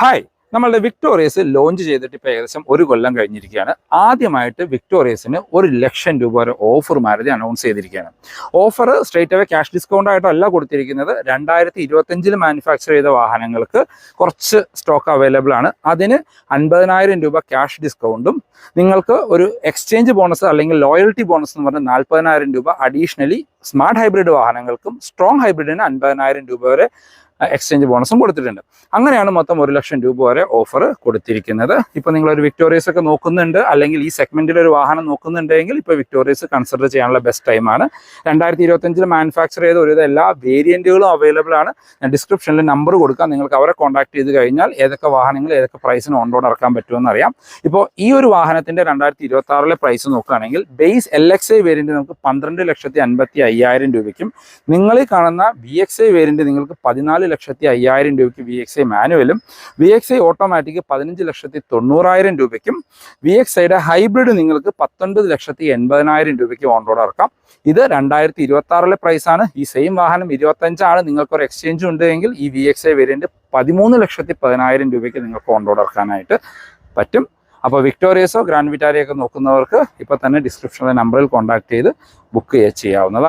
Hi, നമ്മളുടെ victorious launch ചെയ്തിട്ട് ഇപ്പോൾ ഏകദേശം ഒരു കൊല്ലം കഴിഞ്ഞിരിക്കുകയാണ്. ആദ്യമായിട്ട് വിക്ടോറിയസിന് 1,00,000 രൂപ വരെ ഓഫർ മാരുതി അനൗൺസ് ചെയ്തിരിക്കുകയാണ്. Offer straight away cash discount ആയിട്ടല്ല കൊടുത്തിരിക്കുന്നത്. 2025 മാനുഫാക്ചർ ചെയ്ത വാഹനങ്ങൾക്ക് കുറച്ച് സ്റ്റോക്ക് അവൈലബിൾ ആണ്. അതിന് 50,000 രൂപ ക്യാഷ് ഡിസ്കൗണ്ടും നിങ്ങൾക്ക് ഒരു എക്സ്ചേഞ്ച് ബോണസ് അല്ലെങ്കിൽ ലോയൽറ്റി ബോണസ് എന്ന് പറഞ്ഞാൽ 40,000 രൂപ അഡീഷണലി സ്മാർട്ട് ഹൈബ്രിഡ് വാഹനങ്ങൾക്കും സ്ട്രോങ് ഹൈബ്രിഡിന് 50,000 രൂപ വരെ എക്സ്ചേഞ്ച് ബോണസും കൊടുത്തിട്ടുണ്ട്. അങ്ങനെയാണ് മൊത്തം 1,00,000 രൂപ വരെ ഓഫർ കൊടുത്തിരിക്കുന്നത്. ഇപ്പോൾ നിങ്ങളൊരു വിക്ടോറിയസ് ഒക്കെ നോക്കുന്നുണ്ട്, അല്ലെങ്കിൽ ഈ സെഗ്മെന്റിൽ ഒരു വാഹനം നോക്കുന്നുണ്ടെങ്കിൽ ഇപ്പോൾ വിക്ടോറിയസ് കൺസിഡർ ചെയ്യാനുള്ള ബെസ്റ്റ് ടൈമാണ്. 2025 മാനുഫാക്ചർ ചെയ്ത ഒരുവിധ എല്ലാ വേരിയന്റുകളും അവൈലബിൾ ആണ്. ഞാൻ ഡിസ്ക്രിപ്ഷനിൽ നമ്പർ കൊടുക്കാം, നിങ്ങൾക്ക് അവരെ കോൺടാക്ട് ചെയ്ത് കഴിഞ്ഞാൽ ഏതൊക്കെ വാഹനങ്ങൾ ഏതൊക്കെ പ്രൈസിന് ഓൺ റോഡ് ഇറക്കാൻ പറ്റുമെന്ന് അറിയാം. ഇപ്പോൾ ഈ ഒരു വാഹനത്തിന്റെ 2026 പ്രൈസ് നോക്കുകയാണെങ്കിൽ ബേസ് LXI വേരിയന്റ് നമുക്ക് 12,55,000 രൂപയ്ക്കും, നിങ്ങൾ ഈ കാണുന്ന VXI വേരിയന്റ് നിങ്ങൾക്ക് 14,05,000 രൂപയ്ക്ക് VXI മാനുവലും, VXI ഓട്ടോമാറ്റിക് 15,90,000 രൂപയ്ക്കും, VXIയുടെ ഹൈബ്രിഡ് നിങ്ങൾക്ക് 19,80,000 രൂപയ്ക്ക് ഓൺ റോഡ് ഇറക്കാം. ഇത് 2026 പ്രൈസാണ്. ഈ സെയിം വാഹനം 25 ആണ്. നിങ്ങൾക്കൊരു എക്സ്ചേഞ്ച് ഉണ്ടെങ്കിൽ ഈ VXI വേരിയന്റ് 13,10,000 രൂപയ്ക്ക് നിങ്ങൾക്ക് ഓൺ റോഡ് ഇറക്കാനായിട്ട് പറ്റും. അപ്പോൾ വിക്ടോറിയസോ ഗ്രാൻഡ് വിറ്റാരയോ ഒക്കെ നോക്കുന്നവർക്ക് ഇപ്പോൾ തന്നെ ഡിസ്ക്രിപ്ഷനിലെ നമ്പറിൽ കോൺടാക്ട് ചെയ്ത് ബുക്ക് ചെയ്യാവുന്നതാണ്.